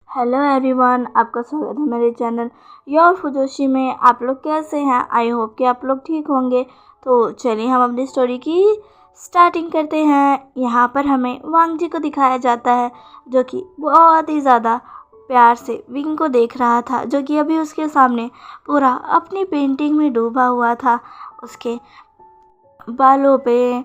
Hello everyone, आपका स्वागत है मेरे चैनल योर फुजोशी में। आप लोग कैसे हैं? आई होप कि आप लोग ठीक होंगे। तो चलिए हम अपनी स्टोरी की स्टार्टिंग करते हैं। यहाँ पर हमें वांग जी को दिखाया जाता है, जो कि बहुत ही ज़्यादा प्यार से विंग को देख रहा था, जो कि अभी उसके सामने पूरा अपनी पेंटिंग में डूबा हुआ था। उसके बालों पे,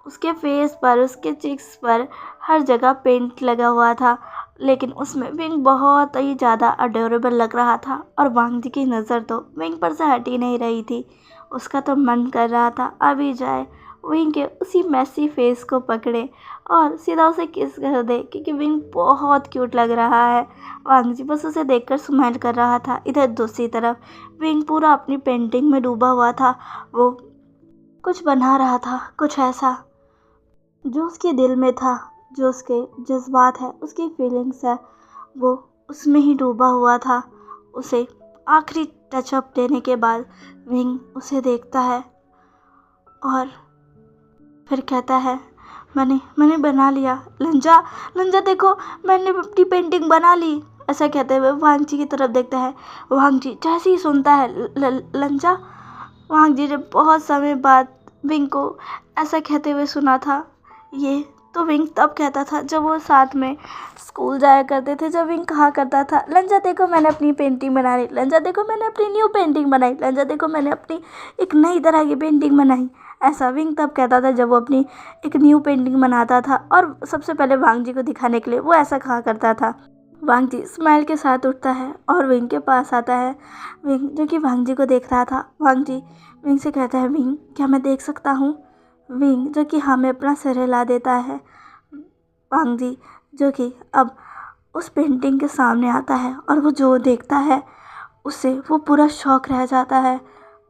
उसके फेस पर, उसके चिक्स पर हर जगह पेंट लगा हुआ था, लेकिन उसमें विंग बहुत ही ज़्यादा अडोरेबल लग रहा था। और वांग जी की नज़र तो विंग पर से हट ही नहीं रही थी। उसका तो मन कर रहा था अभी जाए, विंग के उसी मैसी फेस को पकड़े और सीधा उसे किस कर दे, क्योंकि विंग बहुत क्यूट लग रहा है। वांग जी बस उसे देखकर स्माइल कर रहा था। इधर दूसरी तरफ विंग पूरा अपनी पेंटिंग में डूबा हुआ था। वो कुछ बना रहा था, कुछ ऐसा जो उसके दिल में था, जो उसके जज्बात है, उसकी फीलिंग्स है, वो उसमें ही डूबा हुआ था। उसे आखिरी टचअप देने के बाद विंग उसे देखता है और फिर कहता है, मैंने बना लिया। लंजा, लंजा देखो, मैंने अपनी पेंटिंग बना ली। ऐसा कहते हुए वांग जी की तरफ देखता है। वांग जी जैसे ही सुनता है लंजा, वांग जी ने बहुत समय बाद विंग को ऐसा कहते हुए सुना था। ये तो विंग तब कहता था जब वो साथ में स्कूल जाया करते थे, जब विंग कहा करता था, लंजा देखो मैंने अपनी पेंटिंग बना ली, लंजा देखो मैंने अपनी न्यू पेंटिंग बनाई, लंजा देखो मैंने अपनी एक नई तरह की पेंटिंग बनाई। ऐसा विंग तब कहता था जब वो अपनी एक न्यू पेंटिंग बनाता था, और सबसे पहले वांग जी को दिखाने के लिए वो ऐसा कहा करता था। वांग जी स्माइल के साथ उठता है और विंग के पास आता है। विंग जो कि वांग जी को देख रहा था, वांग जी विंग से कहता है, विंग क्या मैं देख सकता हूँ? विंग जो कि हमें अपना सिर हिला देता है। वांग जी जो कि अब उस पेंटिंग के सामने आता है और वो जो देखता है उससे वो पूरा शौक रह जाता है।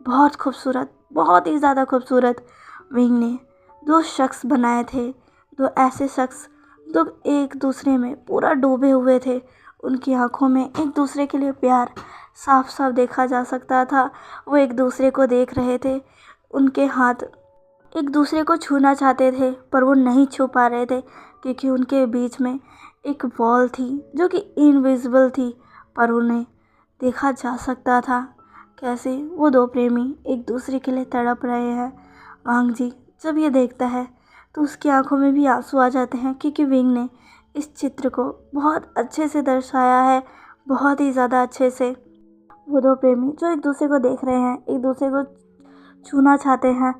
बहुत खूबसूरत, बहुत ही ज़्यादा खूबसूरत। विंग ने दो शख्स बनाए थे, दो ऐसे शख्स जो एक दूसरे में पूरा डूबे हुए थे। उनकी आंखों में एक दूसरे के लिए प्यार साफ साफ देखा जा सकता था। वो एक दूसरे को देख रहे थे, उनके हाथ एक दूसरे को छूना चाहते थे, पर वो नहीं छू पा रहे थे, क्योंकि उनके बीच में एक वॉल थी जो कि इनविजिबल थी, पर उन्हें देखा जा सकता था कैसे वो दो प्रेमी एक दूसरे के लिए तड़प रहे हैं। वांग जी जब ये देखता है तो उसकी आंखों में भी आंसू आ जाते हैं, क्योंकि विंग ने इस चित्र को बहुत अच्छे से दर्शाया है, बहुत ही ज़्यादा अच्छे से। वो दो प्रेमी जो एक दूसरे को देख रहे हैं, एक दूसरे को छूना चाहते हैं,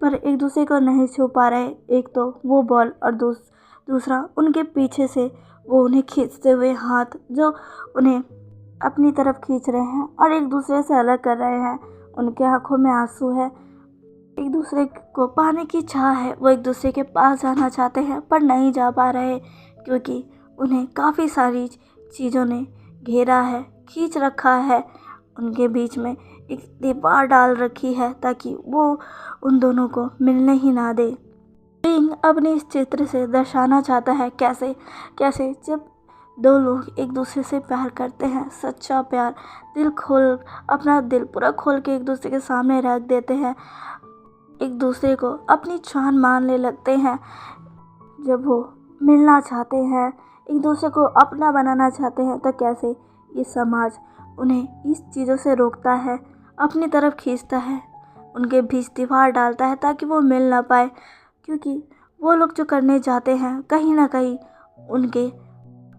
पर एक दूसरे को नहीं छू पा रहे। एक तो वो बॉल और दूसरा उनके पीछे से वो उन्हें खींचते हुए हाथ, जो उन्हें अपनी तरफ खींच रहे हैं और एक दूसरे से अलग कर रहे हैं। उनके आंखों में आंसू है, एक दूसरे को पाने की चाह है। वो एक दूसरे के पास जाना चाहते हैं पर नहीं जा पा रहे, क्योंकि उन्हें काफ़ी सारी चीज़ों ने घेरा है, खींच रखा है। उनके बीच में एक दीवार डाल रखी है ताकि वो उन दोनों को मिलने ही ना दे। विंग अपने इस चित्र से दर्शाना चाहता है कैसे कैसे जब दो लोग एक दूसरे से प्यार करते हैं, सच्चा प्यार, दिल खोल, अपना दिल पूरा खोल के एक दूसरे के सामने रख देते हैं, एक दूसरे को अपनी जान मानने लगते हैं। जब वो मिलना चाहते हैं, एक दूसरे को अपना बनाना चाहते हैं, तो कैसे ये समाज उन्हें इस चीज़ों से रोकता है, अपनी तरफ खींचता है, उनके बीच दीवार डालता है ताकि वो मिल ना पाए। क्योंकि वो लोग जो करने जाते हैं, कहीं ना कहीं उनके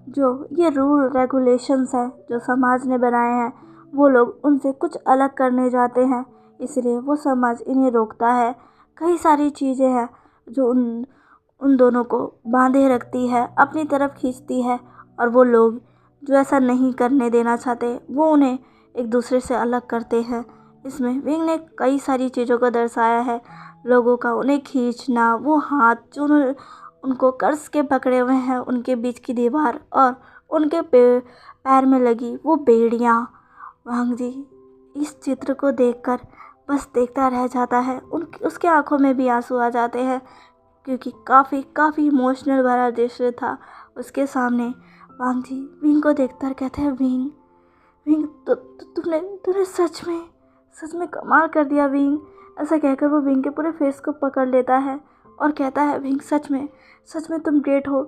जो ये रूल रेगुलेशंस हैं जो समाज ने बनाए हैं, वो लोग उनसे कुछ अलग करने जाते हैं, इसलिए वो समाज इन्हें रोकता है। कई सारी चीज़ें हैं जो उन उन दोनों को बांधे रखती है, अपनी तरफ खींचती है, और वो लोग जो ऐसा नहीं करने देना चाहते वो उन्हें एक दूसरे से अलग करते हैं। इसमें विंग ने कई सारी चीज़ों को दर्शाया है, लोगों का उन्हें खींचना, वो हाथ जो उनको कर्स के पकड़े हुए हैं, उनके बीच की दीवार, और उनके पैर में लगी वो बेड़ियाँ। वांग जी इस चित्र को देखकर बस देखता रह जाता है। उसके आंखों में भी आंसू आ जाते हैं, क्योंकि काफ़ी इमोशनल भरा दृश्य था उसके सामने। वांग जी विंग को देखकर कहते हैं, विंग, विंग तुमने तुमने सच में कमाल कर दिया विंग। ऐसा कहकर वो विंग के पूरे फेस को पकड़ लेता है और कहता है, विंग सच में तुम ग्रेट हो,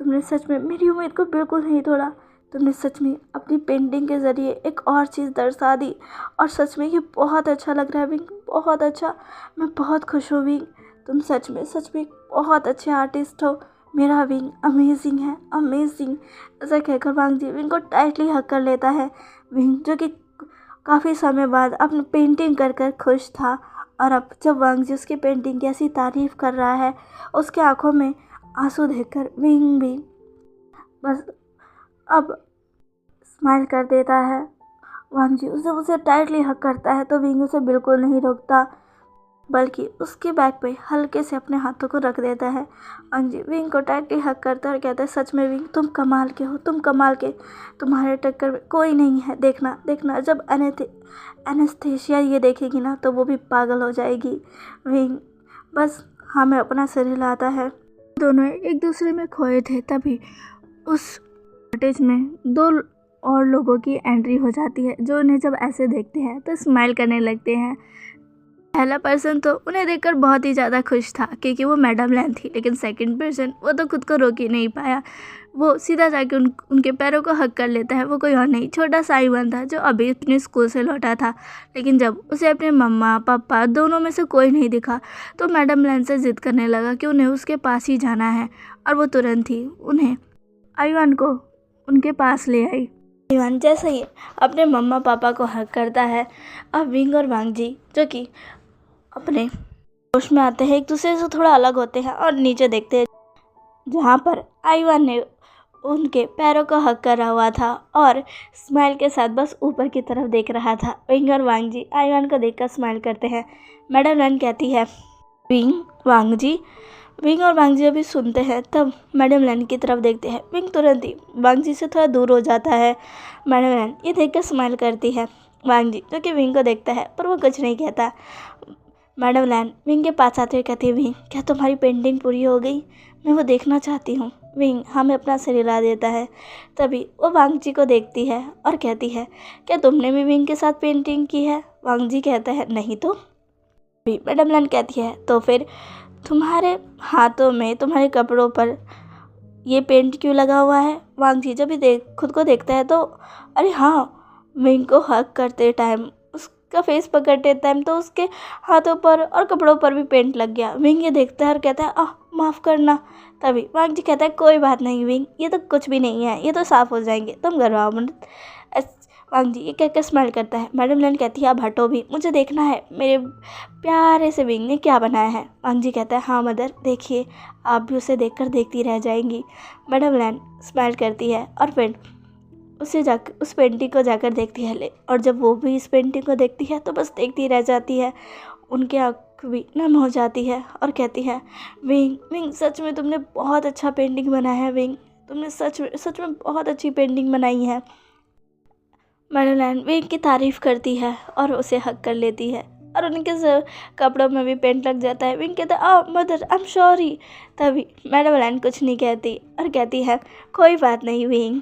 तुमने सच में मेरी उम्मीद को बिल्कुल नहीं तोड़ा, तुमने सच में अपनी पेंटिंग के ज़रिए एक और चीज़ दर्शा दी और सच में ये बहुत अच्छा लग रहा है विंग, बहुत अच्छा। मैं बहुत खुश हूँ विंग, तुम सच में बहुत अच्छे आर्टिस्ट हो। मेरा विंग अमेजिंग है, अमेजिंग। ऐसा कहकर वांग जी विंग को टाइटली हक कर लेता है। विंग जो कि काफ़ी समय बाद अपनी पेंटिंग कर कर खुश था, और अब जब वांग जी उसकी पेंटिंग की ऐसी तारीफ़ कर रहा है, उसके आंखों में आंसू देखकर विंग भी बस अब स्माइल कर देता है। वांग जी उसे टाइटली हक करता है तो विंग उसे बिल्कुल नहीं रोकता, बल्कि उसके बैक पे हल्के से अपने हाथों को रख देता है। वांग जी विंग को टाइटली हक करता है और कहता है, सच में विंग तुम कमाल के हो, तुम कमाल के, तुम्हारे टक्कर में कोई नहीं है। देखना देखना, जब एनेस्थेसिया ये देखेगी ना तो वो भी पागल हो जाएगी। विंग बस हमें अपना सिर हिलाता है। दोनों एक दूसरे में खोए थे, तभी उस कॉटेज में दो और लोगों की एंट्री हो जाती है, जो उन्हें जब ऐसे देखते हैं तो स्माइल करने लगते हैं। पहला पर्सन तो उन्हें देखकर बहुत ही ज़्यादा खुश था क्योंकि वो मैडम लैन थी, लेकिन सेकंड पर्सन वो तो खुद को रोक ही नहीं पाया। वो सीधा जाके उनके पैरों को हक कर लेता है। वो कोई और नहीं, छोटा सा आईवान था जो अभी अपने स्कूल से लौटा था। लेकिन जब उसे अपने मम्मा पापा दोनों में से कोई नहीं दिखा तो मैडम लैन से ज़िद करने लगा कि उन्हें उसके पास ही जाना है, और वो तुरंत ही उन्हें आईवान को उनके पास ले आई। आईवान जैसे ही अपने मम्मा पापा को हक करता है, अब विंग और वांग जी जो कि अपने होश में आते हैं, एक दूसरे से थोड़ा अलग होते हैं और नीचे देखते हैं जहाँ पर आईवान ने उनके पैरों को हक करा हुआ था और स्माइल के साथ बस ऊपर की तरफ देख रहा था। विंग और वांग जी आईवान को देखकर स्माइल करते हैं। मैडम लैन कहती है, विंग वांग जी। विंग और वांग जी अभी सुनते हैं, तब मैडम लैन की तरफ देखते हैं। विंग तुरंत ही वांग जी से थोड़ा दूर हो जाता है। मैडम लैन ये देखकर स्माइल करती है। वांग जी जो कि विंग को देखता है पर वो कुछ नहीं कहता। मैडम लैन विंग के पास आते हुए कहती है, विंग क्या तुम्हारी पेंटिंग पूरी हो गई? मैं वो देखना चाहती हूँ। विंग हमें अपना सिर हिला देता है। तभी वो वांग जी को देखती है और कहती है, क्या तुमने भी विंग के साथ पेंटिंग की है? वांग जी कहता है, नहीं तो। मैडम लैन कहती है, तो फिर तुम्हारे हाथों में, तुम्हारे कपड़ों पर ये पेंट क्यों लगा हुआ है? वांग जी जब भी खुद को देखता है तो अरे हाँ, विंग को हक करते टाइम, उसका फेस पकड़ते टाइम तो उसके हाथों पर और कपड़ों पर भी पेंट लग गया। विंग ये देखता है और कहता है, माफ़ करना। तभी वांग जी कहता है, कोई बात नहीं विंग, ये तो कुछ भी नहीं है, ये तो साफ़ हो जाएंगे, तुम घबराओ मत। वांग जी ये कहकर स्माइल करता है। मैडम लैन कहती है, अब हटो भी, मुझे देखना है मेरे प्यारे से विंग ने क्या बनाया है। वांग जी कहता है, हाँ मदर देखिए, आप भी उसे देखकर देखती रह जाएंगी। मैडम लैन स्माइल करती है और फिर उस पेंटिंग को जाकर देखती है। और जब वो भी इस पेंटिंग को देखती है तो बस देखती रह जाती है। उनकी आँख भी नम हो जाती है और कहती है, विंग विंग सच में तुमने बहुत अच्छा पेंटिंग बनाया है। विंग तुमने सच में बहुत अच्छी पेंटिंग बनाई है। मैडम लैन विंग की तारीफ़ करती है और उसे हक कर लेती है, और उनके कपड़ों में भी पेंट लग जाता है। विंग कहता है, मदर आई एम सॉरी। तभी मैडम लैन कुछ नहीं कहती और कहती है, कोई बात नहीं विंग।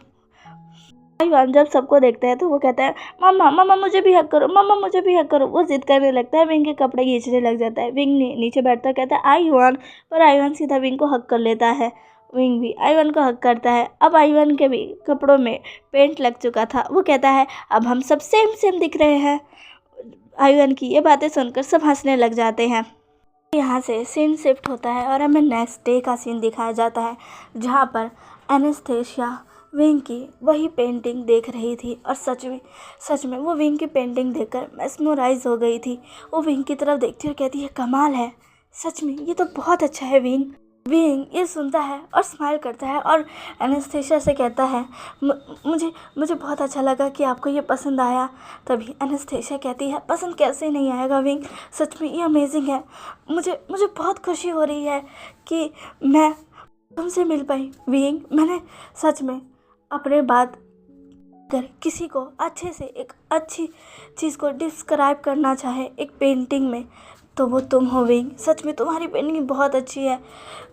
आईवान जब सबको देखता है तो वो कहता है, मम्मा मम्मा मुझे भी हक करो, मम्मा मुझे भी हक करो। वो जिद करने लगता है, विंग के कपड़े खींचने लग जाता है। विंग नीचे बैठता कहता है, आईवान, पर आईवान सीधा विंग को हक कर लेता है। विंग भी आईवान को हक करता है। अब आईवान के भी कपड़ों में पेंट लग चुका था। वो कहता है, अब हम सब सेम सेम दिख रहे हैं। आईवान की ये बातें सुनकर सब हंसने लग जाते हैं। यहाँ से सीन शिफ्ट होता है और हमें नेक्स्ट डे का सीन दिखाया जाता है, जहाँ पर एनेस्थेसिया विंग की वही पेंटिंग देख रही थी, और सच में वो विंग की पेंटिंग देखकर मेस्मराइज हो गई थी। वो विंग की तरफ देखती और कहती है, कमाल है, सच में ये तो बहुत अच्छा है विंग। विंग ये सुनता है और स्माइल करता है और एनेस्थेसिया से कहता है, मुझे बहुत अच्छा लगा कि आपको ये पसंद आया। तभी एनेस्थेसिया कहती है, पसंद कैसे नहीं आएगा विंग, सच में ये अमेजिंग है। मुझे बहुत खुशी हो रही है कि मैं तुमसे मिल पाई विंग। मैंने सच में अपने बात अगर किसी को अच्छे से एक अच्छी चीज़ को डिस्क्राइब करना चाहे एक पेंटिंग में, तो वो तुम हो विंग। सच में तुम्हारी पेंटिंग बहुत अच्छी है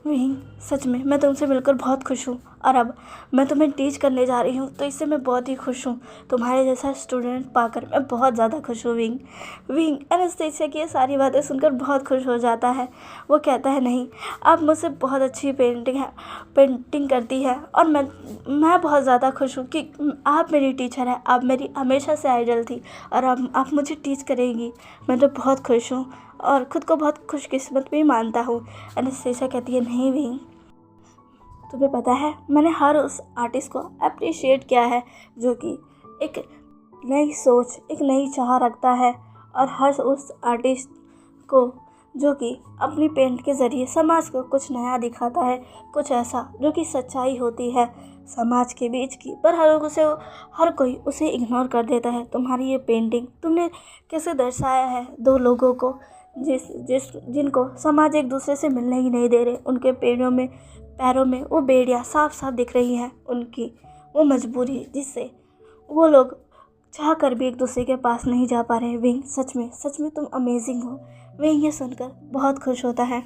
विंग। सच में मैं तुमसे मिलकर बहुत खुश हूँ और अब मैं तुम्हें टीच करने जा रही हूँ तो इससे मैं बहुत ही खुश हूँ। तुम्हारे जैसा स्टूडेंट पाकर मैं बहुत ज़्यादा खुश हूँ विंग। विंग एनास्टेसिया की ये सारी बातें सुनकर बहुत खुश हो जाता है। वो कहता है नहीं, आप मुझसे बहुत अच्छी पेंटिंग करती है और मैं बहुत ज़्यादा खुश हूँ कि आप मेरी टीचर है। आप मेरी हमेशा से आइडल थी और अब आप मुझे टीच करेंगी। मैं तो बहुत खुश हूँ और ख़ुद को बहुत खुशकिस्मत भी मानता हूँ। एनास्टेसिया कहती है नहीं विंग, तुम्हें पता है मैंने हर उस आर्टिस्ट को अप्रिशिएट किया है जो कि एक नई सोच, एक नई चाह रखता है और हर उस आर्टिस्ट को जो कि अपनी पेंट के ज़रिए समाज को कुछ नया दिखाता है, कुछ ऐसा जो कि सच्चाई होती है समाज के बीच की, पर हर कोई उसे इग्नोर कर देता है। तुम्हारी ये पेंटिंग तुमने कैसे दर्शाया है दो लोगों को जिनको समाज एक दूसरे से मिलने ही नहीं दे रहे। उनके पैरों में वो बेड़ियाँ साफ साफ दिख रही हैं, उनकी वो मजबूरी जिससे वो लोग चाह कर भी एक दूसरे के पास नहीं जा पा रहे। विंग सच में तुम अमेजिंग हो। विंग ये सुनकर बहुत खुश होता है।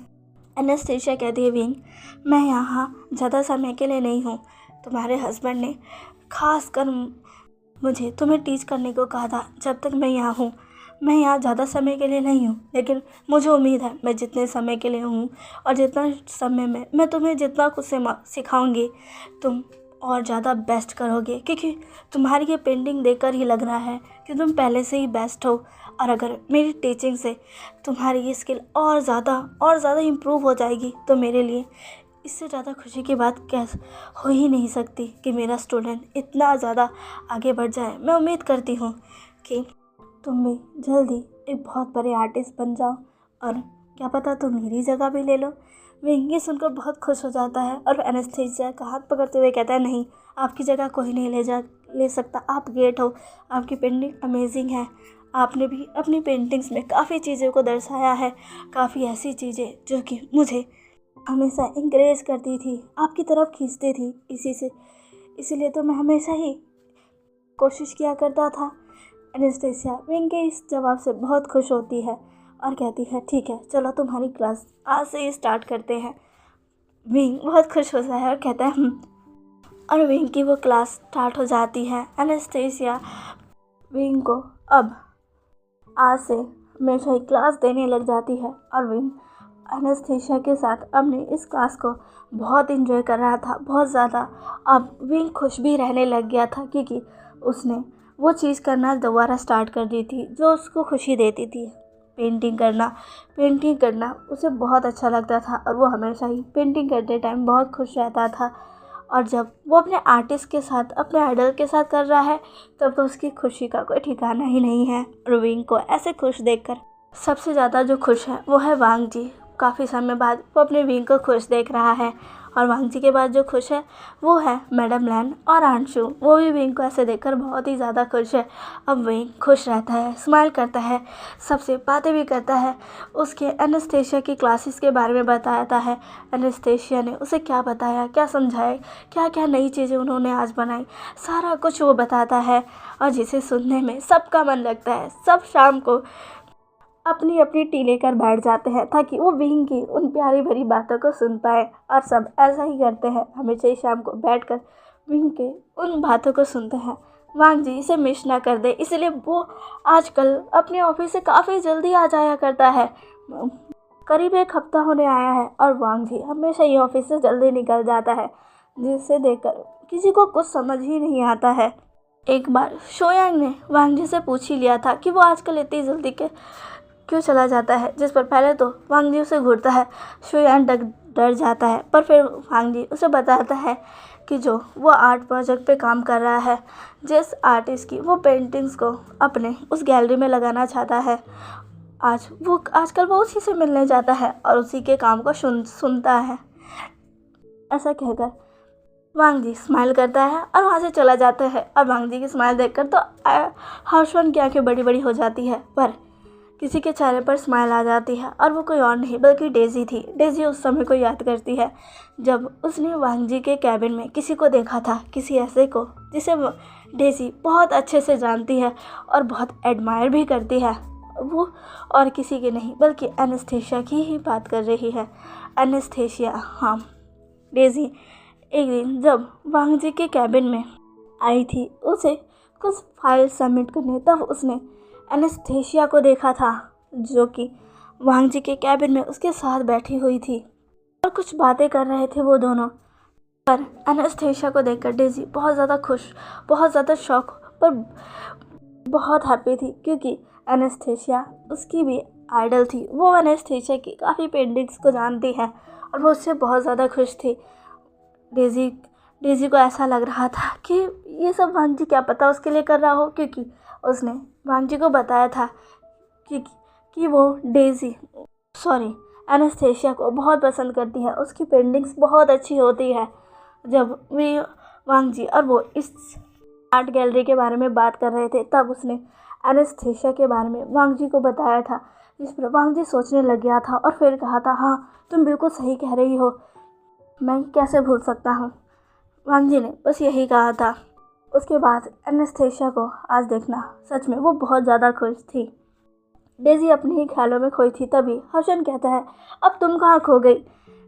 एनास्टेसिया कहती है विंग, मैं यहाँ ज़्यादा समय के लिए नहीं हूँ। तुम्हारे हस्बैंड ने खास कर मुझे तुम्हें टीच करने को कहा था। जब तक मैं यहाँ हूँ, मैं यहाँ ज़्यादा समय के लिए नहीं हूँ, लेकिन मुझे उम्मीद है मैं जितने समय के लिए हूँ और जितना समय में मैं तुम्हें जितना कुछ सिखाऊंगी तुम और ज़्यादा बेस्ट करोगे, क्योंकि तुम्हारी ये पेंटिंग देखकर ही लग रहा है कि तुम पहले से ही बेस्ट हो। और अगर मेरी टीचिंग से तुम्हारी ये स्किल और ज़्यादा इम्प्रूव हो जाएगी तो मेरे लिए इससे ज़्यादा खुशी की बात कैसे हो ही नहीं सकती कि मेरा स्टूडेंट इतना ज़्यादा आगे बढ़ जाए। मैं उम्मीद करती हूँ कि तुम भी जल्दी एक बहुत बड़े आर्टिस्ट बन जाओ और क्या पता तुम मेरी जगह भी ले लो। विंग ये सुनकर बहुत खुश हो जाता है और एनास्टेसिया का हाथ पकड़ते हुए कहता है नहीं, आपकी जगह कोई नहीं ले सकता। आप ग्रेट हो, आपकी पेंटिंग अमेजिंग है। आपने भी अपनी पेंटिंग्स में काफ़ी चीज़ों को दर्शाया है, काफ़ी ऐसी चीज़ें जो कि मुझे हमेशा इंकरेज करती थी, आपकी तरफ खींचती थी। इसीलिए तो मैं हमेशा ही कोशिश किया करता था। एनास्टेसिया विंग के इस जवाब से बहुत खुश होती है और कहती है ठीक है, चलो तुम्हारी क्लास आज से ही स्टार्ट करते हैं। विंग बहुत खुश होता है और कहता है और विंग की वो क्लास स्टार्ट हो जाती है। एनास्टेसिया विंग को अब आज से हमेशा ही क्लास देने लग जाती है और विंग एनास्टेसिया के साथ अपने इस क्लास को बहुत इंजॉय कर रहा था, बहुत ज़्यादा। अब विंग खुश भी रहने लग गया था क्योंकि उसने वो चीज़ करना दोबारा स्टार्ट कर दी थी जो उसको खुशी देती थी। पेंटिंग करना उसे बहुत अच्छा लगता था और वो हमेशा ही पेंटिंग करते टाइम बहुत खुश रहता था। और जब वो अपने आर्टिस्ट के साथ, अपने आइडल के साथ कर रहा है तब तो उसकी खुशी का कोई ठिकाना ही नहीं है। और विंग को ऐसे खुश देखकर सबसे ज़्यादा जो खुश है वो है वांग जी। काफ़ी समय बाद वो अपने विंग को खुश देख रहा है और वांग जी के बाद जो खुश है वो है मैडम लैन और आंशु। वो भी विंग को ऐसे देखकर बहुत ही ज़्यादा खुश है। अब विंग खुश रहता है, स्माइल करता है, सबसे बातें भी करता है। उसके एनास्टेसिया की क्लासेस के बारे में बताता है। एनास्टेसिया ने उसे क्या बताया, क्या समझाया, क्या क्या नई चीज़ें उन्होंने आज बनाई, सारा कुछ वो बताता है और जिसे सुनने में सबका मन लगता है। सब शाम को अपनी अपनी टी लेकर बैठ जाते हैं ताकि वो विंग की उन प्यारी भरी बातों को सुन पाए और सब ऐसा ही करते हैं, हमेशा ही शाम को बैठकर विंग के उन बातों को सुनते हैं। वांग जी इसे मिस ना कर दे, इसलिए वो आजकल अपने ऑफिस से काफ़ी जल्दी आ जाया करता है। करीब 1 हफ्ता होने आया है और वांग जी हमेशा ही ऑफिस से जल्दी निकल जाता है, जिसे देखकर किसी को कुछ समझ ही नहीं आता है। एक बार शोयांग ने वांग जी से पूछ ही लिया था कि वो आजकल इतनी जल्दी क्यों चला जाता है, जिस पर पहले तो वांग जी उसे घूरता है। शोयांग डर जाता है, पर फिर वांग जी उसे बताता है कि जो वो आर्ट प्रोजेक्ट पे काम कर रहा है, जिस आर्टिस्ट की वो पेंटिंग्स को अपने उस गैलरी में लगाना चाहता है, आजकल वो उसी से मिलने जाता है और उसी के काम को सुनता है। ऐसा कहकर वांग जी स्माइल करता है और वहाँ से चला जाता है। और वांग जी की स्माइल देखकर तो हर्षवन की आंखें बड़ी बड़ी हो जाती है, पर किसी के चेहरे पर स्माइल आ जाती है और वो कोई और नहीं बल्कि डेजी थी। डेजी उस समय को याद करती है जब उसने वांग जी के कैबिन में किसी को देखा था, किसी ऐसे को जिसे डेजी बहुत अच्छे से जानती है और बहुत एडमायर भी करती है। वो और किसी की नहीं बल्कि एनेस्थेसिया की ही बात कर रही है। एनेस्थेसिया, हाँ। डेज़ी एक दिन जब वांग जी के कैबिन में आई थी उसे कुछ फाइल सबमिट करने, तब उसने एनेस्थेसिया को देखा था जो कि वांग जी के कैबिन में उसके साथ बैठी हुई थी और कुछ बातें कर रहे थे वो दोनों। पर एनेस्थेसिया को देखकर डेज़ी बहुत ज़्यादा खुश, बहुत ज़्यादा शौक पर बहुत हैप्पी थी क्योंकि एनेस्थेसिया उसकी भी आइडल थी। वो एनेस्थेसिया की काफ़ी पेंटिंग्स को जानती है और वो उससे बहुत ज़्यादा खुश थी। डेज़ी डेज़ी को ऐसा लग रहा था कि ये सब वांग जी क्या पता उसके लिए कर रहा हो, क्योंकि उसने वांग जी को बताया था कि वो डेज़ी एनेस्थेसिया को बहुत पसंद करती है। उसकी पेंटिंग्स बहुत अच्छी होती है। जब वे वांग जी और वो इस आर्ट गैलरी के बारे में बात कर रहे थे तब उसने एनेस्थेसिया के बारे में वांग जी को बताया था, जिस पर वांग जी सोचने लग गया था और फिर कहा था, हाँ तुम बिल्कुल सही कह रही हो, मैं कैसे भूल सकता हूँ। वांग जी ने बस यही कहा था। उसके बाद एनेस्थेसिया को आज देखना सच में वो बहुत ज़्यादा खुश थी। डेज़ी अपने ही ख्यालों में खोई थी। तभी हर्षन कहता है, अब तुम कहाँ खो गई?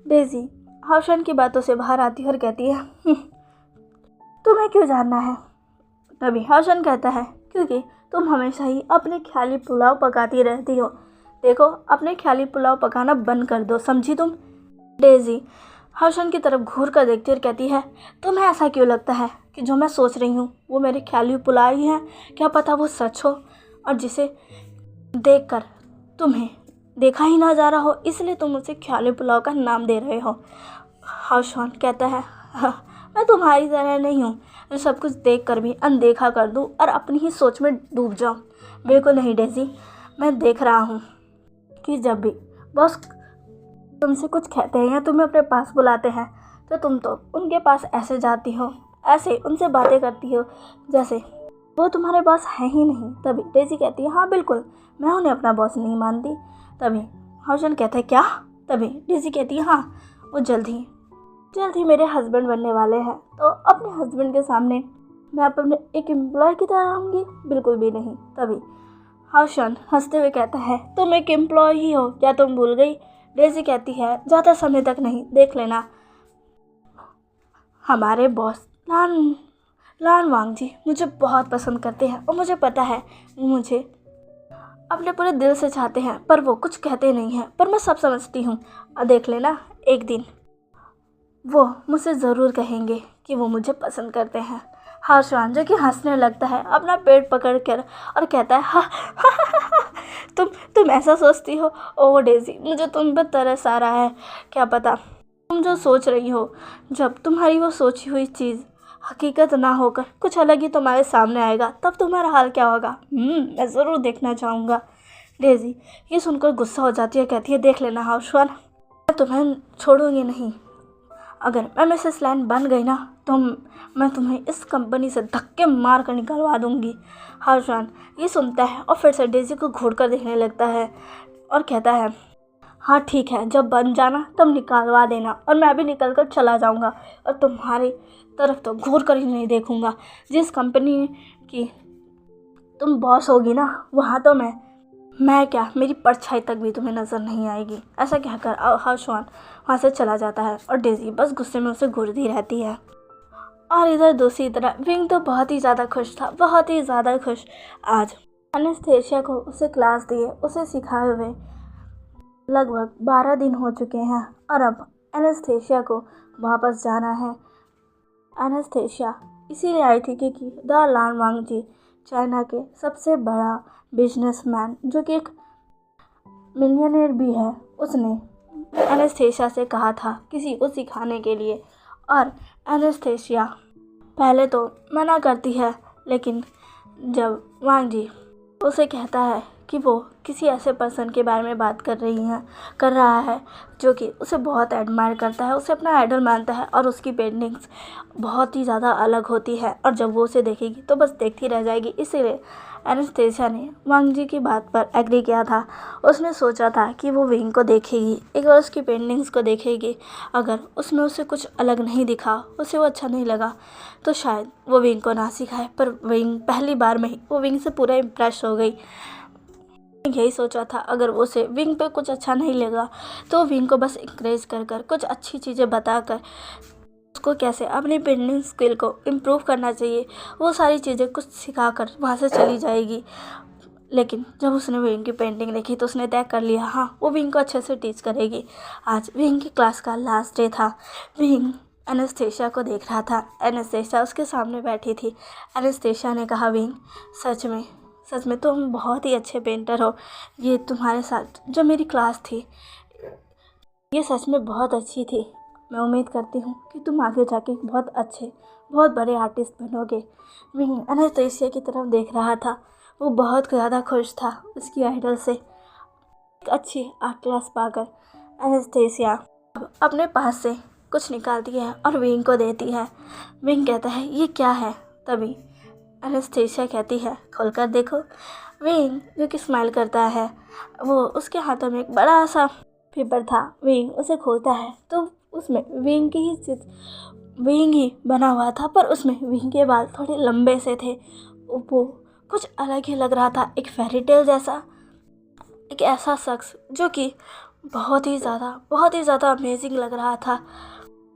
डेज़ी हर्षन की बातों से बाहर आती है और कहती है, तुम्हें क्यों जानना है? तभी हर्षन कहता है, क्योंकि तुम हमेशा ही अपने ख्याली पुलाव पकाती रहती हो। देखो अपने ख्याली पुलाव पकाना बंद कर दो, समझी तुम? डेज़ी हर्षन की तरफ घूर कर देखती और कहती है, तुम्हें ऐसा क्यों लगता है कि जो मैं सोच रही हूँ वो मेरे ख्याली पुलाव ही है? क्या पता वो सच हो और जिसे देखकर तुम्हें देखा ही ना जा रहा हो, इसलिए तुम उसे ख्याली पुलाव का नाम दे रहे हो। हर्षन कहता है, हाँ, मैं तुम्हारी तरह नहीं हूँ जो सब कुछ देख कर भी अनदेखा कर दूँ और अपनी ही सोच में डूब जाऊँ। बिल्कुल नहीं डेज़ी, मैं देख रहा हूँ कि जब भी बॉस तुमसे कुछ कहते हैं या तुम्हें अपने पास बुलाते हैं तो तुम तो उनके पास ऐसे जाती हो, ऐसे उनसे बातें करती हो जैसे वो तुम्हारे बॉस है ही नहीं। तभी डेज़ी कहती है, हाँ बिल्कुल, मैं उन्हें अपना बॉस नहीं मानती। तभी हर्षन कहता है, क्या? तभी डेज़ी कहती है, हाँ वो जल्द ही मेरे हस्बैंड बनने वाले हैं, तो अपने हस्बैंड के सामने मैं अपने एक एम्प्लॉय की तरह रहूँगी? बिल्कुल भी नहीं। तभी हर्षन हंसते हुए कहता है, तुम एक एम्प्लॉय ही हो, क्या तुम भूल गई? डेज़ी कहती है, ज़्यादा समय तक नहीं, देख लेना हमारे बॉस लान वांग जी मुझे बहुत पसंद करते हैं और मुझे पता है वो मुझे अपने पूरे दिल से चाहते हैं, पर वो कुछ कहते नहीं हैं, पर मैं सब समझती हूँ। और देख लेना एक दिन वो मुझसे ज़रूर कहेंगे कि वो मुझे पसंद करते हैं। हर्षवान जो कि हंसने लगता है अपना पेट पकड़ कर और कहता है, हाँ तुम ऐसा सोचती हो? ओ डेज़ी मुझे तुम पर तरस आ रहा है। क्या पता तुम जो सोच रही हो, जब तुम्हारी वो सोची हुई चीज़ हकीकत ना होकर कुछ अलग ही तुम्हारे सामने आएगा तब तुम्हारा हाल क्या होगा? मैं ज़रूर देखना चाहूँगा। डेज़ी ये सुनकर गुस्सा हो जाती है, कहती है, देख लेना हर्षवान, मैं तुम्हें छोड़ूंगी नहीं। अगर मैं मिसेस लैन बन गई ना तो मैं तुम्हें इस कंपनी से धक्के मार कर निकलवा दूंगी। हर्षवान ये सुनता है और फिर से डेज़ी को घूर कर देखने लगता है और कहता है, हाँ ठीक है, जब बन जाना तब निकलवा देना और मैं भी निकल कर चला जाऊंगा और तुम्हारी तरफ तो घूर कर ही नहीं देखूंगा। जिस कंपनी की तुम बॉस होगी ना वहाँ तो मैं क्या, मेरी परछाई तक भी तुम्हें नज़र नहीं आएगी। ऐसा कहकर हर्षवान वहाँ से चला जाता है और डेज़ी बस गुस्से में उसे घूरती रहती है। और इधर दूसरी तरफ विंग तो बहुत ही ज़्यादा खुश था, बहुत ही ज़्यादा खुश। आज एनेस्थेसिया को उसे क्लास दिए, उसे सिखाए हुए लगभग 12 दिन हो चुके हैं और अब एनेस्थेसिया को वापस जाना है। एनेस्थेसिया इसीलिए आई थी क्योंकि the lawn Wang ji China के सबसे बड़ा बिजनेसमैन जो कि एक मिलियनेयर भी है, उसने एनेस्थेसिया से कहा था किसी को सिखाने के लिए। और एनेस्थेसिया पहले तो मना करती है, लेकिन जब वांग जी उसे कहता है कि वो किसी ऐसे पर्सन के बारे में बात कर रहा है जो कि उसे बहुत एडमायर करता है, उसे अपना आइडल मानता है और उसकी पेंटिंग्स बहुत ही ज़्यादा अलग होती है और जब वो उसे देखेगी तो बस देखती रह जाएगी। इसीलिए एनेस्थेसिया ने वांग जी की बात पर एग्री किया था। उसने सोचा था कि वो विंग को देखेगी, एक बार उसकी पेंटिंग्स को देखेगी, अगर उसमें उसे कुछ अलग नहीं दिखा, उसे वो अच्छा नहीं लगा तो शायद वो विंग को ना सिखाए। पर विंग पहली बार में ही वो विंग से पूरा इम्प्रेस हो गई। यही सोचा था अगर वो उसे विंग पे कुछ अच्छा नहीं लगा तो विंग को बस इंकरेज कर कर कुछ अच्छी चीज़ें बताकर उसको कैसे अपनी पेंटिंग स्किल को इम्प्रूव करना चाहिए वो सारी चीज़ें कुछ सिखाकर वहाँ से चली जाएगी। लेकिन जब उसने विंग की पेंटिंग देखी तो उसने तय कर लिया हाँ वो विंग को अच्छे से टीच करेगी। आज विंग की क्लास का लास्ट डे था। विंग एनास्टेशिया को देख रहा था। एनास्टेशिया उसके सामने बैठी थी। एनास्टेशिया ने कहा विंग सच में तुम बहुत ही अच्छे पेंटर हो। ये तुम्हारे साथ जो मेरी क्लास थी ये सच में बहुत अच्छी थी। मैं उम्मीद करती हूँ कि तुम आगे जाके बहुत बड़े आर्टिस्ट बनोगे। विंग एनास्टेशिया की तरफ देख रहा था। वो बहुत ज़्यादा खुश था उसकी आइडल से एक अच्छी आर्ट क्लास पाकर। एनास्टेशिया अपने पास से कुछ निकालती है और विंग को देती है। विंग कहता है ये क्या है। तभी एनास्टेशिया कहती है खोलकर देखो। विंग जो कि स्माइल करता है वो उसके हाथों में एक बड़ा सा पेपर था। विंग उसे खोलता है तो उसमें विंग ही बना हुआ था पर उसमें विंग के बाल थोड़े लंबे से थे। वो कुछ अलग ही लग रहा था एक फेरी टेल जैसा। एक ऐसा शख्स जो कि बहुत ही ज़्यादा अमेजिंग लग रहा था।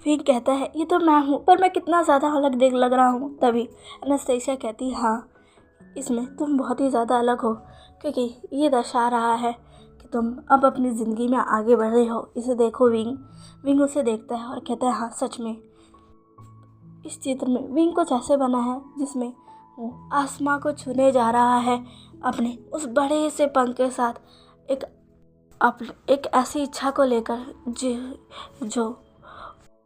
विंग कहता है ये तो मैं हूँ पर मैं कितना ज़्यादा अलग लग रहा हूँ। तभी एनास्टेशिया कहती है हाँ इसमें तुम बहुत ही ज़्यादा अलग हो क्योंकि ये दर्शा रहा है कि तुम अब अपनी ज़िंदगी में आगे बढ़ रहे हो। इसे देखो विंग उसे देखता है और कहता है हाँ सच में इस चित्र में विंग कुछ ऐसे बना है जिसमें वो आसमां को छूने जा रहा है अपने उस बड़े से पंख के साथ एक ऐसी इच्छा को लेकर जो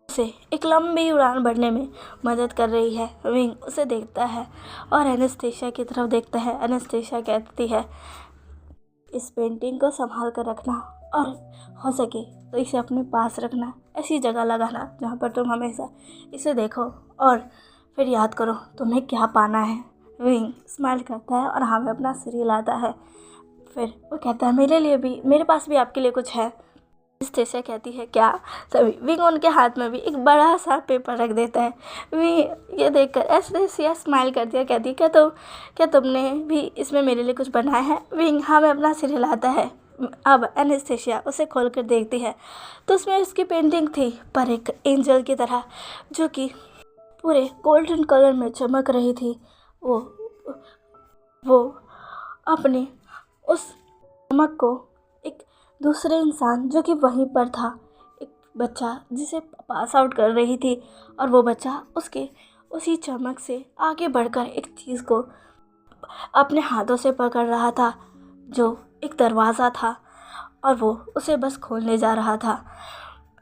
उसे एक लंबी उड़ान भरने में मदद कर रही है। विंग उसे देखता है और एनास्टेशिया की तरफ देखता है। एनास्टेशिया कहती है इस पेंटिंग को संभाल कर रखना और हो सके तो इसे अपने पास रखना। ऐसी जगह लगाना जहाँ पर तुम हमेशा इसे देखो और फिर याद करो तुम्हें क्या पाना है। विंग स्माइल करता है और हाँ में अपना सिर हिलाता है। फिर वो कहता है मेरे पास भी आपके लिए कुछ है। एनास्टेशिया कहती है क्या। तभी विंग उनके हाथ में भी एक बड़ा सा पेपर रख देता है। विंग ये देखकर एनास्टेशिया स्माइल करती है कहती है क्या तुमने भी इसमें मेरे लिए कुछ बनाया है। विंग हाँ में अपना सिर हिलाता है। अब एनास्टेशिया उसे खोल कर देखती है तो उसमें उसकी पेंटिंग थी पर एक एंजल की तरह जो कि पूरे गोल्डन कलर में चमक रही थी। वो अपने उस चमक को एक दूसरे इंसान जो कि वहीं पर था एक बच्चा जिसे पास आउट कर रही थी और वो बच्चा उसके उसी चमक से आगे बढ़कर एक चीज़ को अपने हाथों से पकड़ रहा था जो एक दरवाज़ा था और वो उसे बस खोलने जा रहा था।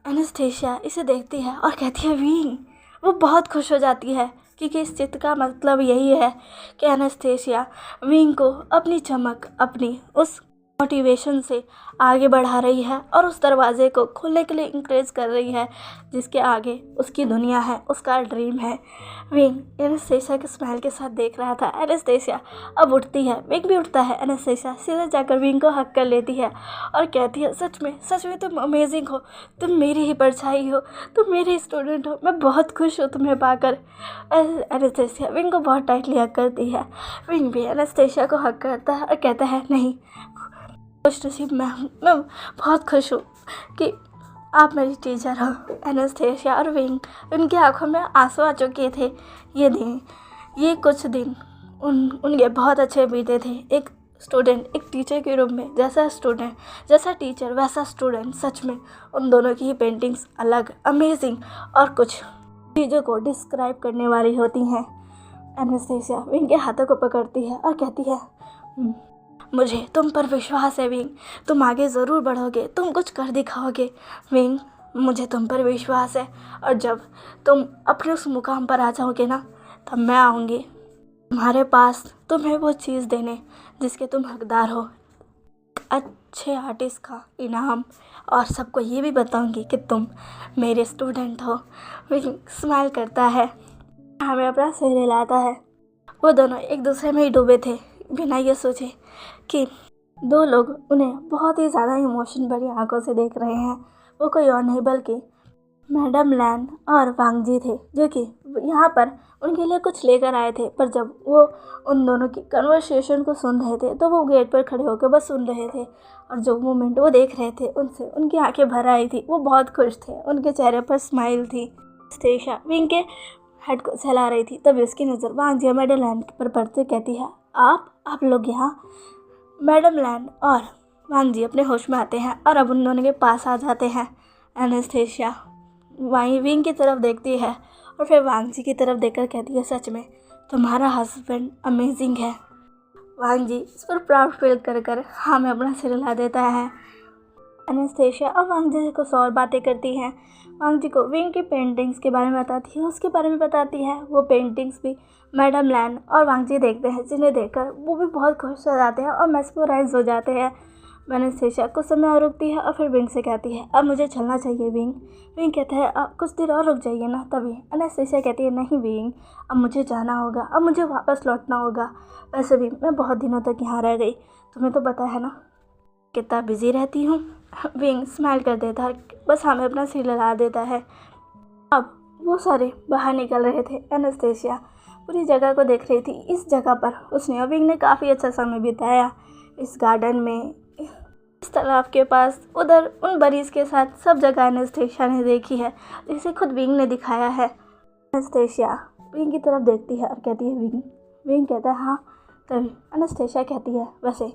एनास्टेशिया इसे देखती है और कहती है विंग। वो बहुत खुश हो जाती है क्योंकि इस चित्र का मतलब यही है कि एनास्टेशिया विंग को अपनी चमक अपनी उस मोटिवेशन से आगे बढ़ा रही है और उस दरवाजे को खोलने के लिए इंकरेज कर रही है जिसके आगे उसकी दुनिया है उसका ड्रीम है। विंग एनास्टेशिया के स्माइल के साथ देख रहा था। एनास्टेशिया अब उठती है। विंग भी उठता है। एनास्टेशिया सीधे जाकर विंग को हक कर लेती है और कहती है सच में तुम अमेजिंग हो। तुम मेरी ही परछाई हो। तुम मेरे स्टूडेंट हो। मैं बहुत खुश हूँ तुम्हें पाकर। एनास्टेशिया विंग को बहुत टाइटली हक करती है। विंग भी एनास्टेशिया को हक करता है और कहता है नहीं खुश नसीब मैं बहुत खुश हूँ कि आप मेरी टीचर हो। एनास्टेशिया और विंग उनकी आंखों में आंसू आ चुके थे। ये कुछ दिन उनके बहुत अच्छे बीते थे। एक स्टूडेंट एक टीचर के रूप में जैसा टीचर वैसा स्टूडेंट। सच में उन दोनों की ही पेंटिंग्स अलग अमेजिंग और कुछ चीज़ों को डिस्क्राइब करने वाली होती हैं। एनास्टेशिया विंग के हाथों को पकड़ती है और कहती है मुझे तुम पर विश्वास है विंग। तुम आगे ज़रूर बढ़ोगे। तुम कुछ कर दिखाओगे विंग। मुझे तुम पर विश्वास है और जब तुम अपने उस मुकाम पर आ जाओगे ना तब मैं आऊँगी तुम्हारे पास तुम्हें वो चीज़ देने जिसके तुम हकदार हो। अच्छे आर्टिस्ट का इनाम और सबको ये भी बताऊंगी कि तुम मेरे स्टूडेंट हो। विंग स्माइल करता है हमें अपना सिर हिलाता है। वो दोनों एक दूसरे में ही डूबे थे बिना ये सोचे कि दो लोग उन्हें बहुत ही ज़्यादा इमोशन भरी आंखों से देख रहे हैं। वो कोई और नहीं बल्कि मैडम लैन और वांग जी थे, जो कि यहाँ पर उनके लिए कुछ लेकर आए थे। पर जब वो उन दोनों की कन्वर्सेशन को सुन रहे थे तो वो गेट पर खड़े होकर बस सुन रहे थे, और जो मोमेंट वो देख रहे थे उनसे उनकी आंखें भर आई थी। वो बहुत खुश थे, उनके चेहरे पर स्माइल थी। स्टेशा विंग के हेड को सहला रही थी, तभी उसकी नज़र वांग जी और मैडम लैन पर पड़ते कहती है, आप लोग यहाँ। मैडम लैन और वांग जी अपने होश में आते हैं और अब उन दोनों के पास आ जाते हैं। एनेस्थेशिया वहीं विंग की तरफ देखती है और फिर वांग जी की तरफ देखकर कहती है, सच में तुम्हारा हस्बैंड अमेजिंग है। वांग जी इस पर प्राउड फील कर कर हाँ में अपना सिर हिला देता है। एनेस्थेशिया और वांग जी कुछ और बातें करती हैं। वांग जी को विंग की पेंटिंग्स के बारे में बताती है, उसके बारे में बताती है। वो पेंटिंग्स भी मैडम लैन और वांग जी देखते हैं, जिन्हें देखकर वो भी बहुत खुश हो जाते हैं और मेस्मराइज हो जाते हैं। एनेस्थेशिया कुछ समय और रुकती है और फिर विंग से कहती है, अब मुझे चलना चाहिए विंग। विंग कहता है, कुछ देर और रुक जाइए ना। तभी एनेस्थेशिया कहती है, नहीं विंग, अब मुझे जाना होगा, अब मुझे वापस लौटना होगा। वैसे भी मैं बहुत दिनों तक यहाँ रह गई, तुम्हें तो पता है ना कितना बिजी रहती हूँ। विंग स्माइल कर देता है, बस हमें अपना सिर हिला देता है। अब वो सारे बाहर निकल रहे थे। एनेस्थेशिया पूरी जगह को देख रही थी। इस जगह पर उसने और विंग ने काफ़ी अच्छा समय बिताया, इस गार्डन में, इस तालाब के पास, उधर उन बरीज के साथ, सब जगह एनेस्थेशिया ने देखी है, जिसे खुद विंग ने दिखाया है। एनेस्थेशिया विंग की तरफ देखती है और कहती है, विंग। विंग कहता है, हाँ। तभी एनेस्थेशिया कहती है, वैसे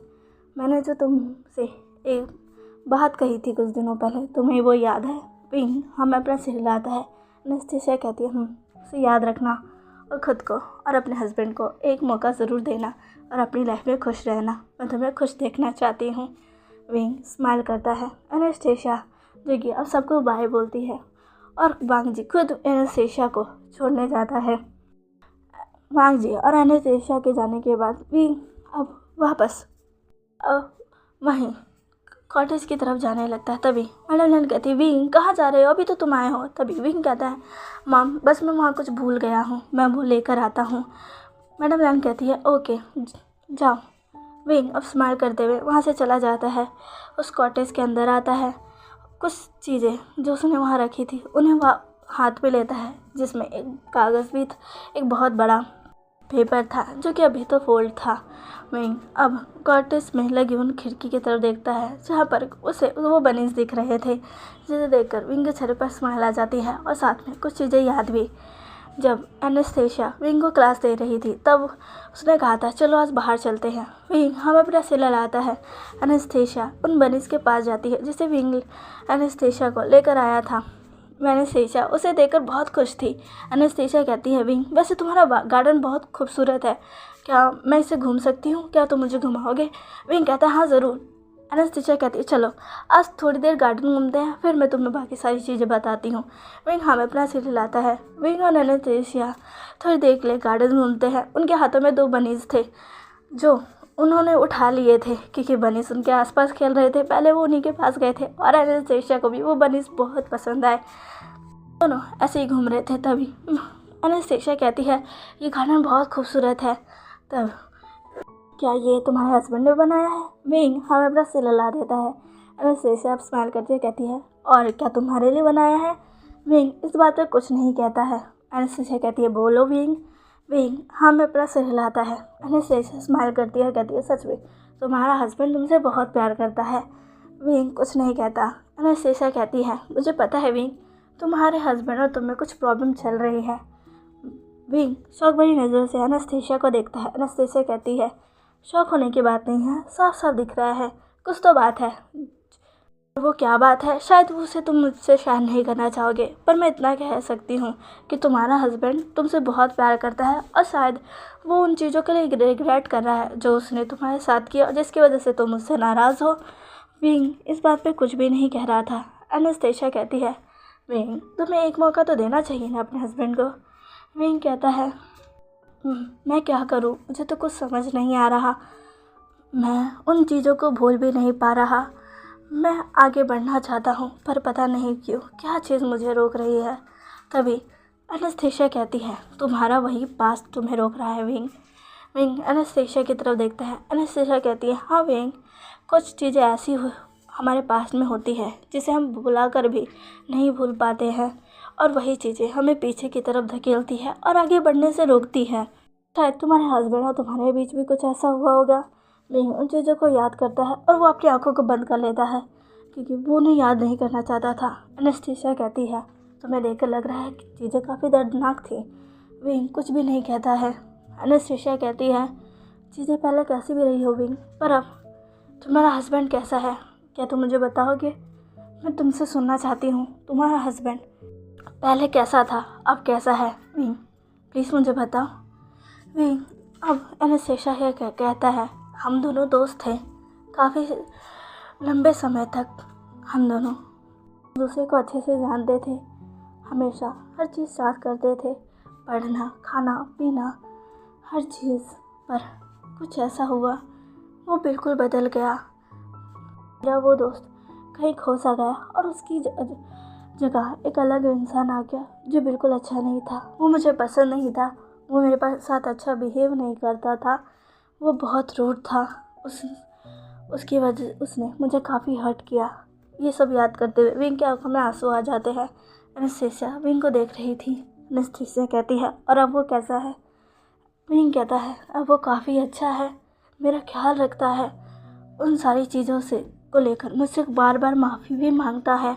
मैंने जो तुमसे एक बात कही थी कुछ दिनों पहले, तुम्हें वो याद है? विंग हमें अपना सिर हिलाता है। एनेस्थेशिया कहती है, उसे याद रखना और ख़ुद को और अपने हस्बैंड को एक मौका ज़रूर देना और अपनी लाइफ में खुश रहना। मैं तुम्हें खुश देखना चाहती हूँ। विंग स्माइल करता है। एनेस्थेशिया जो कि अब सबको बाय बोलती है और वांग जी खुद एनेस्थेशिया को छोड़ने जाता है। वांग जी और एनेस्थेशिया के जाने के बाद विंग अब वापस वहीं कॉटेज की तरफ जाने लगता है। तभी मैडम लैन कहती है, विंग कहाँ जा रहे हो, अभी तो तुम आए हो। तभी विंग कहता है, मॉम बस मैं वहाँ कुछ भूल गया हूँ, मैं वो लेकर आता हूँ। मैडम लैन कहती है, ओके जाओ। विंग अब स्माइल करते हुए वहाँ से चला जाता है, उस कॉटेज के अंदर आता है। कुछ चीज़ें जो उसने वहाँ रखी थी उन्हें वह हाथ में लेता है, जिसमें एक कागज़ भी था, एक बहुत बड़ा पेपर था जो कि अभी तो फोल्ड था। विंग अब कॉटेज में लगी उन खिड़की की तरफ देखता है, जहाँ पर उसे वो बनीज दिख रहे थे, जिसे देखकर विंग के चेहरे पर स्माइल आ जाती है और साथ में कुछ चीज़ें याद भी। जब एनेस्थेशिया विंग को क्लास दे रही थी तब उसने कहा था, चलो आज बाहर चलते हैं। विंग हमें अपना सिर हिलाता है। एनेस्थेशिया उन बनीज के पास जाती है जिसे विंग एनेस्थेशिया को लेकर आया था। एनेस्थेशिया उसे देखकर बहुत खुश थी। एनेस्थेशिया कहती है, विंग वैसे तुम्हारा गार्डन बहुत खूबसूरत है, क्या मैं इसे घूम सकती हूँ, क्या तुम मुझे घुमाओगे? विंग कहता है, हाँ ज़रूर। एनेस्थेशिया कहती है, चलो आज थोड़ी देर गार्डन घूमते हैं, फिर मैं तुम्हें बाकी सारी चीज़ें बताती हूँ। विंग हमें अपना सिर हिलाता है। विंग और एनेस्थेशिया थोड़ी देर के लिए गार्डन घूमते हैं। उनके हाथों में 2 बनीज थे जो उन्होंने उठा लिए थे, क्योंकि बनीज उनके आसपास खेल रहे थे। पहले वो उन्हीं के पास गए थे और एनेस्थेशिया को भी वो बनीज बहुत पसंद आए। दोनों ऐसे ही घूम रहे थे। तभी एनेस्थेशिया कहती है, ये गार्डन बहुत खूबसूरत है। तब क्या ये तुम्हारे हस्बैंड ने बनाया है? विंग हमें अपना सिर हिला देता है। एनेस्थेशिया स्माइल करके कहती है, और क्या तुम्हारे लिए बनाया है? विंग इस बात पर कुछ नहीं कहता है। एनेस्थेशिया कहती है, बोलो विंग। विंग हमें अपना सिर हिलाता है। एनेस्थेशिया स्माइल करती है और कहती है, सच में तुम्हारा हस्बैंड तुमसे बहुत प्यार करता है। विंग कुछ नहीं कहता। एनेस्थेशिया कहती है, मुझे पता है विंग, तुम्हारे हस्बैंड और तुम्हें कुछ प्रॉब्लम चल रही है। विंग शौक भरी नज़रों से एनेस्थेशिया को देखता है। एनेस्थेशिया कहती है, शौक होने की बात नहीं है, साफ साफ दिख रहा है, कुछ तो बात है। वो क्या बात है? शायद उसे तुम मुझसे शेयर नहीं करना चाहोगे, पर मैं इतना कह सकती हूँ कि तुम्हारा हस्बैंड तुमसे बहुत प्यार करता है और शायद वो उन चीज़ों के लिए रिग्रेट कर रहा है जो उसने तुम्हारे साथ किया और जिसकी वजह से तुम मुझसे नाराज़ हो। विंग इस बात पे कुछ भी नहीं कह रहा था। एनेस्थेशिया कहती है, विंग तुम्हें एक मौका तो देना चाहिए ना अपने हस्बैंड को। विंग कहता है, मैं क्या करूं, मुझे तो कुछ समझ नहीं आ रहा, मैं उन चीज़ों को भूल भी नहीं पा रहा। मैं आगे बढ़ना चाहता हूं, पर पता नहीं क्यों क्या चीज़ मुझे रोक रही है। तभी एनेस्थेशिया कहती है, तुम्हारा वही पास्ट तुम्हें रोक रहा है विंग। विंग एनेस्थेशिया की तरफ देखता है। एनेस्थेशिया कहती है, हाँ विंग, कुछ चीज़ें ऐसी हमारे पास में होती है जिसे हम भुला कर भी नहीं भूल पाते हैं, और वही चीज़ें हमें पीछे की तरफ धकेलती है और आगे बढ़ने से रोकती है। शायद तुम्हारे हस्बैंड और तुम्हारे बीच भी कुछ ऐसा हुआ होगा। विंग उन चीज़ों को याद करता है और वो अपनी आंखों को बंद कर लेता है क्योंकि वो उन्हें याद नहीं करना चाहता था। एनेस्थीसिया कहती है, तुम्हें देखकर लग रहा है कि चीज़ें काफ़ी दर्दनाक थी। विंग कुछ भी नहीं कहता है। एनेस्थीसिया कहती है, चीज़ें पहले कैसी भी रही हो विंग, पर अब तुम्हारा हस्बैंड कैसा है, क्या तुम मुझे बताओगे? मैं तुमसे सुनना चाहती हूँ, तुम्हारा हस्बैंड पहले कैसा था, अब कैसा है? विंग प्लीज़ मुझे बताओ। विंग अब एनेस्थीसिया कहता है, हम दोनों दोस्त थे, काफ़ी लंबे समय तक हम दोनों दूसरे को अच्छे से जानते थे, हमेशा हर चीज़ साथ करते थे, पढ़ना, खाना पीना, हर चीज़। पर कुछ ऐसा हुआ, वो बिल्कुल बदल गया। मेरा वो दोस्त कहीं खो सा गया और उसकी जगह एक अलग इंसान आ गया जो बिल्कुल अच्छा नहीं था। वो मुझे पसंद नहीं था, वो मेरे साथ अच्छा बिहेव नहीं करता था, वो बहुत रूड था। उसकी वजह उसने मुझे काफ़ी हर्ट किया। ये सब याद करते हुए विंग की आंखों में आंसू आ जाते हैं। एनेस्थीसिया विंग को देख रही थी। एनेस्थीसिया कहती है, और अब वो कैसा है? विंग कहता है, अब वो काफ़ी अच्छा है, मेरा ख्याल रखता है, उन सारी चीज़ों से को लेकर मुझसे बार बार माफ़ी भी मांगता है,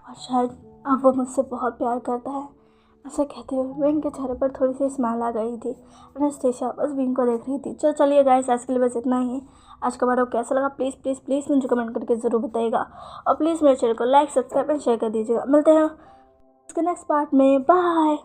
और शायद अब वो मुझसे बहुत प्यार करता है। ऐसा कहते हुए विंग के चेहरे पर थोड़ी सी स्माइल आ गई थी। एनेस्थीसिया बस विंग को देख रही थी। चलिए गाइस, आज के लिए बस इतना ही। आज का वीडियो कैसा लगा प्लीज़ प्लीज़ प्लीज़ मुझे कमेंट करके ज़रूर बताइएगा, और प्लीज़ मेरे चैनल को लाइक सब्सक्राइब एंड शेयर कर दीजिएगा। मिलते हैं इसके नेक्स्ट पार्ट में। बाय।